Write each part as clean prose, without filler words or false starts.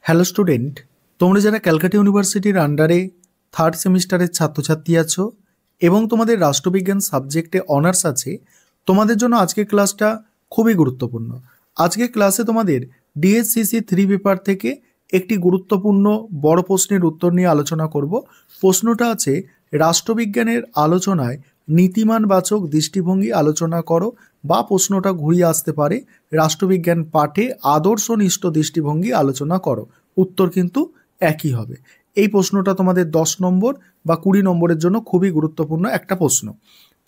Hello student, তোমরা যারা ক্যালকাটা ইউনিভার্সিটির আন্ডারে থার্ড সেমিস্টারের ছাত্রছাত্রী আছো এবং তোমাদের রাষ্ট্রবিজ্ঞান সাবজেক্টে অনার্স আছে, তোমাদের জন্য আজকের ক্লাসটা খুবই গুরুত্বপূর্ণ। আজকের ক্লাসে তোমাদের ডিএসসিসি 3 পেপার থেকে একটি গুরুত্বপূর্ণ বড় প্রশ্নের উত্তর নিয়ে আলোচনা করব। প্রশ্নটা আছে, রাষ্ট্রবিজ্ঞানের আলোচনায় নীতিমানবাচক দৃষ্টিভঙ্গি আলোচনা করো, বা প্রশ্নটা ঘুরিয়ে আসতে পারে রাষ্ট্রবিজ্ঞান পাঠে আদর্শনিষ্ঠ দৃষ্টিভঙ্গি আলোচনা করো। উত্তর কিন্তু একই হবে। এই প্রশ্নটা তোমাদের 10 নম্বর বা 20 নম্বরের জন্য খুবই গুরুত্বপূর্ণ একটা প্রশ্ন।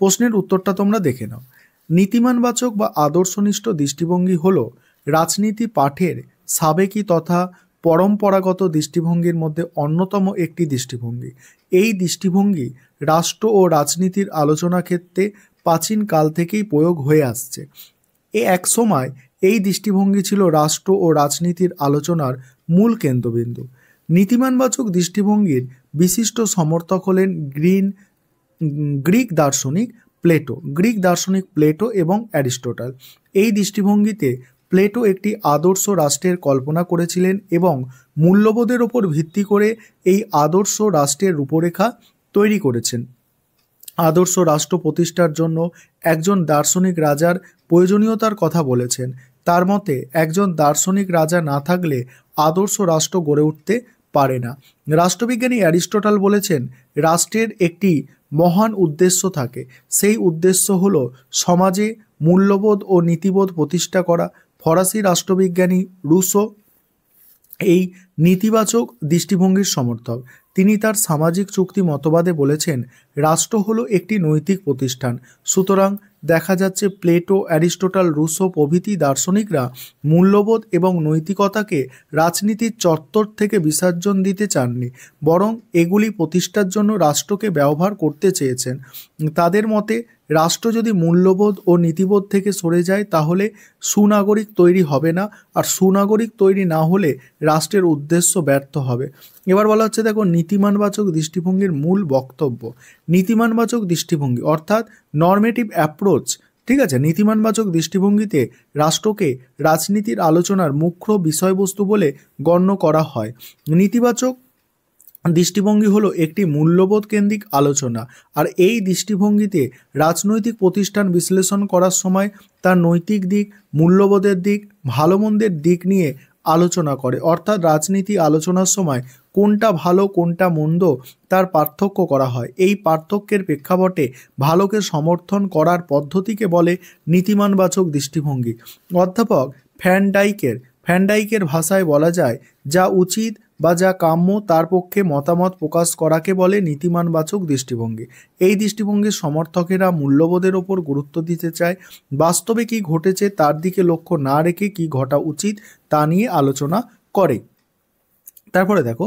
প্রশ্নের উত্তরটা তোমরা দেখে নাও। নীতিমানবাচক বা আদর্শনিষ্ঠ দৃষ্টিভঙ্গি হলো রাজনীতি পাঠের সাবেকি তথা পরম্পরাগত দৃষ্টিভঙ্গির মধ্যে অন্যতম একটি দৃষ্টিভঙ্গি। এই দৃষ্টিভঙ্গি রাষ্ট্র ও রাজনীতির আলোচনা ক্ষেত্রে প্রাচীন কাল থেকেই প্রয়োগ হয়ে আসছে। এক সময় এই দৃষ্টিভঙ্গি ছিল রাষ্ট্র ও রাজনীতির আলোচনার মূল কেন্দ্রবিন্দু। নীতিমানবাচক দৃষ্টিভঙ্গির বিশিষ্ট সমর্থক হলেন গ্রিক দার্শনিক প্লেটো এবং অ্যারিস্টটল। এই দৃষ্টিভঙ্গিতে প্লেটো একটি আদর্শ রাষ্ট্রের কল্পনা করেছিলেন এবং মূল্যবোধের ওপর ভিত্তি করে এই আদর্শ রাষ্ট্রের রূপরেখা তৈরি করেছেন। আদর্শ রাষ্ট্র প্রতিষ্ঠার জন্য একজন দার্শনিক রাজার প্রয়োজনীয়তার কথা বলেছেন। তার মতে একজন দার্শনিক রাজা না থাকলে আদর্শ রাষ্ট্র গড়ে উঠতে পারে না। রাষ্ট্রবিজ্ঞানী অ্যারিস্টটল বলেছেন, রাষ্ট্রের একটি মহান উদ্দেশ্য থাকে, সেই উদ্দেশ্য হলো সমাজে মূল্যবোধ ও নীতিবোধ প্রতিষ্ঠা করা। ফরাসি রাষ্ট্রবিজ্ঞানী রুসো এই নীতিবাচক দৃষ্টিভঙ্গির সমর্থক। তিনি তার সামাজিক চুক্তি মতবাদে বলেছেন, রাষ্ট্র হলো একটি নৈতিক প্রতিষ্ঠান। সুতরাং দেখা যাচ্ছে প্লেটো, অ্যারিস্টটল, রুসো প্রভৃতি দার্শনিকরা মূল্যবোধ এবং নৈতিকতাকে রাজনীতির চত্বর থেকে বিসর্জন দিতে চাননি, বরং এগুলি প্রতিষ্ঠার জন্য রাষ্ট্রকে ব্যবহার করতে চেয়েছেন। তাদের মতে রাষ্ট্র যদি মূল্যবোধ ও নীতিবোধ থেকে সরে যায় তাহলে সুনাগরিক তৈরি হবে না, আর সুনাগরিক তৈরি না হলে রাষ্ট্রের উদ্দেশ্য ব্যর্থ হবে। এবার বলা হচ্ছে, দেখো, নীতিমানবাচক দৃষ্টিভঙ্গির মূল বক্তব্য। নীতিমানবাচক দৃষ্টিভঙ্গি অর্থাৎ নরমেটিভ অ্যাপ্রোচ, ঠিক আছে। নীতিমানবাচক দৃষ্টিভঙ্গিতে রাষ্ট্রকে রাজনীতির আলোচনার মুখ্য বিষয়বস্তু বলে গণ্য করা হয়। নেতিবাচক দৃষ্টিভঙ্গি হলো একটি মূল্যবোধ কেন্দ্রিক আলোচনা, আর এই দৃষ্টিভঙ্গিতে রাজনৈতিক প্রতিষ্ঠান বিশ্লেষণ করার সময় তার নৈতিক দিক, মূল্যবোধের দিক, ভালো মন্দের দিক নিয়ে আলোচনা করে। অর্থাৎ রাজনীতি আলোচনার সময় কোনটা ভালো কোনটা মন্দ তার পার্থক্য করা হয়। এই পার্থক্যের প্রেক্ষাপটে ভালোকে সমর্থন করার পদ্ধতিকে বলে নীতিমানবাচক দৃষ্টিভঙ্গি। অধ্যাপক ফ্যান্ডাইকের ভাষায় বলা যায়, যা উচিত বা যা কাম্য তার পক্ষে মতামত প্রকাশ করাকে বলে নীতিমানবাচক দৃষ্টিভঙ্গি। এই দৃষ্টিভঙ্গির সমর্থকেরা মূল্যবোধের ওপর গুরুত্ব দিতে চায়, বাস্তবে কি ঘটেছে তার দিকে লক্ষ্য না রেখে কি ঘটা উচিত তা নিয়ে আলোচনা করে। তারপরে দেখো,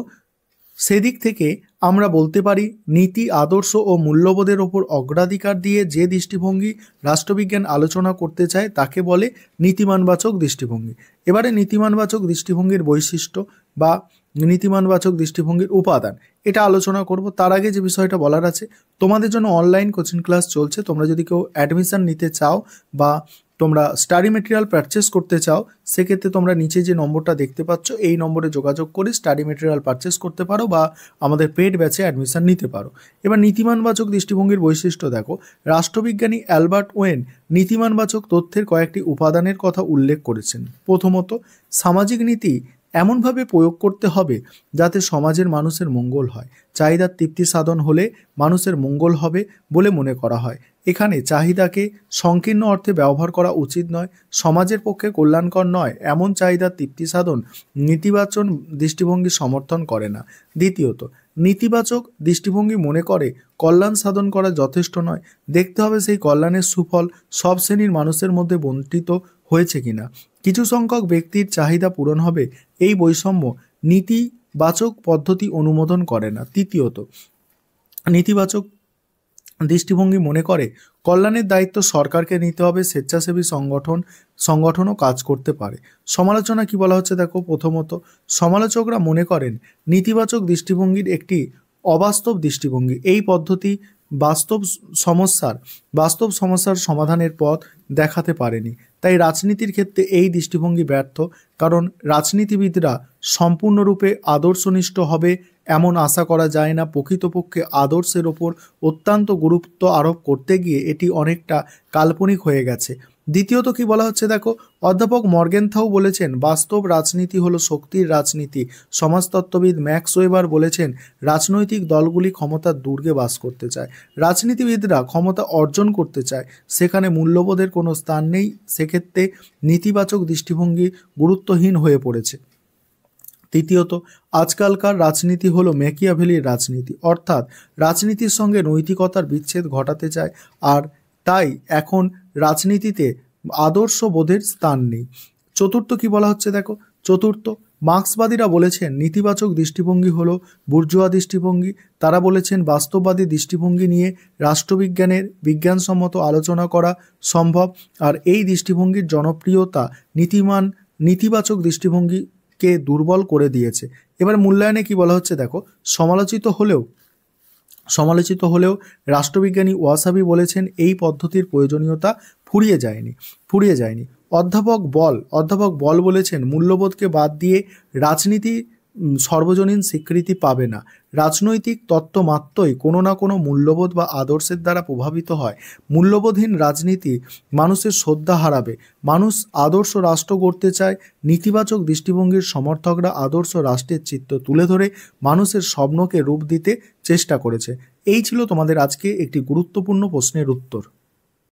সেদিক থেকে আমরা বলতে পারি নীতি, আদর্শ ও মূল্যবোধের ওপর অগ্রাধিকার দিয়ে যে দৃষ্টিভঙ্গি রাষ্ট্রবিজ্ঞান আলোচনা করতে চায় তাকে বলে নীতিমানবাচক দৃষ্টিভঙ্গি। এবারে নীতিমানবাচক দৃষ্টিভঙ্গির বৈশিষ্ট্য বা নীতিমানবাচক দৃষ্টিভঙ্গির উপাদান এটা আলোচনা করব। তার আগে যে বিষয়টা বলার আছে, তোমাদের জন্য অনলাইন কোচিং ক্লাস চলছে। তোমরা যদি কেউ অ্যাডমিশন নিতে চাও বা তোমরা স্টাডি মেটেরিয়াল পারচেস করতে চাও, সেক্ষেত্রে তোমরা নিচে যে নম্বরটা দেখতে পাচ্ছ এই নম্বরে যোগাযোগ করে স্টাডি মেটেরিয়াল পারচেস করতে পারো বা আমাদের পেড ব্যাচে অ্যাডমিশন নিতে পারো। এবার নীতিমানবাচক দৃষ্টিভঙ্গির বৈশিষ্ট্য দেখো। রাষ্ট্রবিজ্ঞানী অ্যালবার্ট ওয়েন নীতিমানবাচক তথ্যের কয়েকটি উপাদানের কথা উল্লেখ করেছেন। প্রথমত, সামাজিক নীতি এমনভাবে প্রয়োগ করতে হবে যাতে সমাজের মানুষের মঙ্গল হয়। চাহিদার তৃপ্তি সাধন হলে মানুষের মঙ্গল হবে বলে মনে করা হয়। এখানে চাহিদাকে সংকীর্ণ অর্থে ব্যবহার করা উচিত নয়। সমাজের পক্ষে কল্যাণকর নয় এমন চাহিদার তৃপ্তি সাধন নীতিবাচক দৃষ্টিভঙ্গি সমর্থন করে না। দ্বিতীয়ত, নেতিবাচক দৃষ্টিভঙ্গি মনে করে কল্যাণ সাধন করা যথেষ্ট নয়, দেখতে হবে সেই কল্যাণের সুফল সব শ্রেণীর মানুষের মধ্যে বণ্টিত হয়েছে কিনা। কিছু সংখ্যক ব্যক্তির চাহিদা পূরণ হবে, এই বৈষম্য নীতিবাচক পদ্ধতি অনুমোদন করে না। তৃতীয়ত, নেতিবাচক দৃষ্টিভঙ্গি মনে করে কল্যাণের দায়িত্ব সরকারকে নিতে হবে, স্বেচ্ছাসেবী সংগঠনও কাজ করতে পারে। সমালোচনা কি বলা হচ্ছে দেখো। প্রথমত, সমালোচকরা মনে করেন নেতিবাচক দৃষ্টিভঙ্গির একটি অবাস্তব দৃষ্টিভঙ্গি। এই পদ্ধতি বাস্তব সমস্যার সমাধানের পথ দেখাতে পারেনি। তাই রাজনীতির ক্ষেত্রে এই দৃষ্টিভঙ্গি ব্যর্থ, কারণ রাজনীতিবিদরা সম্পূর্ণরূপে আদর্শনিষ্ঠ হবে এমন আশা করা যায় না। প্রকৃতপক্ষে আদর্শের ওপর অত্যন্ত গুরুত্ব আরোপ করতে গিয়ে এটি অনেকটা কাল্পনিক হয়ে গেছে। দ্বিতীয়ত কি বলা হচ্ছে দেখো, অধ্যাপক মর্গেনথাউ বলেছেন বাস্তব রাজনীতি হলো শক্তির রাজনীতি। সমাজতত্ত্ববিদ ম্যাক্স ওয়েবার বলেছেন রাজনৈতিক দলগুলি ক্ষমতার দুর্গে বাস করতে চায়, রাজনীতিবিদরা ক্ষমতা অর্জন করতে চায়, সেখানে মূল্যবোধের কোনো স্থান নেই। সেক্ষেত্রে নেতিবাচক দৃষ্টিভঙ্গি গুরুত্বহীন হয়ে পড়েছে। তৃতীয়ত, আজকালকার রাজনীতি হলো ম্যাকিয়াভেলির রাজনীতি, অর্থাৎ রাজনীতির সঙ্গে নৈতিকতার বিচ্ছেদ ঘটাতে চায়, আর তাই এখন রাজনীতিতে আদর্শ বোধের স্থান নেই। চতুর্থ কি বলা হচ্ছে দেখো, চতুর্থ, মার্ক্সবাদীরা বলেছেন নেতিবাচক দৃষ্টিভঙ্গি হলো বুর্জোয়া দৃষ্টিভঙ্গি। তারা বলেছেন বাস্তববাদী দৃষ্টিভঙ্গি নিয়ে রাষ্ট্রবিজ্ঞানের বিজ্ঞানসম্মত আলোচনা করা সম্ভব, আর এই দৃষ্টিভঙ্গির জনপ্রিয়তা নেতিবাচক দৃষ্টিভঙ্গিকে দুর্বল করে দিয়েছে। এবার মূল্যায়নে কি বলা হচ্ছে দেখো, সমালোচিত হলেও রাষ্ট্রবিজ্ঞানী ওয়াসাবি বলেছেন এই পদ্ধতির প্রয়োজনীয়তা ফুরিয়ে যায়নি। অধ্যাপক বল বলেছেন মূল্যবোধকে বাদ দিয়ে রাজনীতি সর্বজনীন স্বীকৃতি পাবে না। রাজনৈতিক তত্ত্ব মাত্রই কোনো না কোনো মূল্যবোধ বা আদর্শের দ্বারা প্রভাবিত হয়। মূল্যবোধহীন রাজনীতি মানুষের শ্রদ্ধা হারাবে। মানুষ আদর্শ রাষ্ট্র গড়তে চায়। নেতিবাচক দৃষ্টিভঙ্গির সমর্থকরা আদর্শ রাষ্ট্রের চিত্র তুলে ধরে মানুষের স্বপ্নকে রূপ দিতে চেষ্টা করেছে। এই ছিল তোমাদের আজকে একটি গুরুত্বপূর্ণ প্রশ্নের উত্তর।